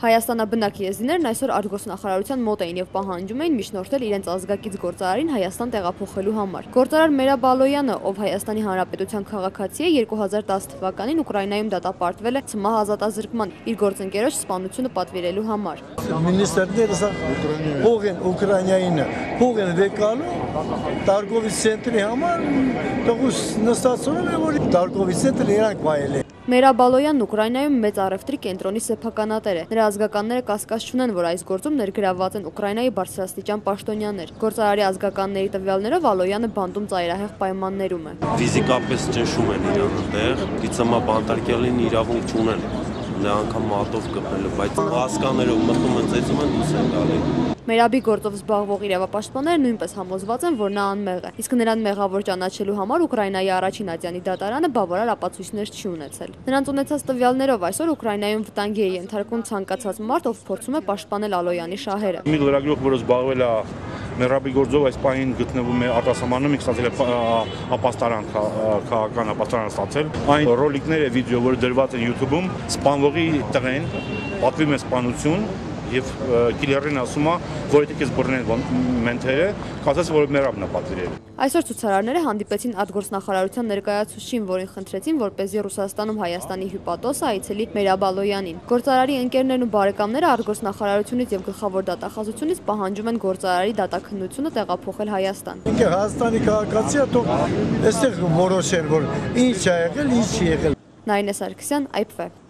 Հայաստանաբնակ եզիներն այսօր արտգործնախարարության մոտ էին եւ պահանջում էին միջնորդել իրենց ազգակից գործարարին Հայաստան տեղափոխելու համար։ Գործարար Մերա Բալոյանը, ով Հայաստանի Հանրապետության քաղաքացի է, 2010 թվականին Ուկրաինայում դատապարտվել է ցմահ ազատազրկման իր գործընկերոջ սպանությունը պատվիրելու համար։ Մինիստրները փող են Ուկրաինային, փող են վեկալու Տարգովի ցենտրի համար, դուք նստածում եք որ Տարգովի ցենտրը իրանք վայել է։ Մերա Բալոյանն Ուկրաինայում մեծ առևտրի կենտրոնի սեփականատեր է։ Նրա ազգականները կասկած չունեն, որ այս գործում ներգրավված են Ուկրաինայի բարձրաստիճան պաշտոնյաներ։ Գործարարի ազգականների տվյալներով Բալոյանը բանտում ծայրահեղ պայմաններում է։ Ֆիզիկապես ճնշում են իրան այնտեղ, դիցամա բանտարկելին իրավունք չունեն։ Դա անգամ մատով կպել, բայց հասկաներով մտնում են ծեծում են դուրս են գալի։ Մերաբի գործով զբաղվող իրավապաշտպանները նույնպես համոզված են, որ նա անմեղ է, իսկ նրան մեղավոր ճանաչելու համար Ուկրաինայի առաջին ատյանի դատարանը բավարար ապացույցներ չի ունեցել։ Նրանց ունեցած տվյալներով այսօր Ուկրաինայում վտանգի է ենթարկվում ցանկացած մարդ, ով փորձում է պաշտպանել Ալոյանի շահերը։ Մի լրագրող, որը զբաղվել է Մերաբի գործով, այս պահին գտնվում է արտասահմանում, ստացել է ապաստարան, քաղաքական ապաստարան ստացել։ Այն ռոլիկները, վիդեո, որը դրված են YouTube-ում, սպանվողի տղեն պատվիրում է սպանություն եւ կիլերին ասում է, որ եթե քեզ բռնեն մենթերը, կասես որ Մերաբն է պատվիրել։ Այսօր ցուցարարները հանդիպեցին արտգործնախարարության ներկայացուցչին, որին խնդրեցին, որպեսզի Ռուսաստանում Հայաստանի հյուպատոսը այցելի Մերա Բալոյանին։ Գործարարի ընկերներն ու բարեկամները արտգործնախարարությունից եւ գլխավոր դատախազությունից պահանջում են գործարարի դատաքննությունը տեղափոխել Հայաստան։ Ինքը Հայաստանի քաղաքացի է, թող այստեղ որոշեն, որ ինչ է եղել, ինչ չի եղել։ Նայինե Սարգսյան, IPV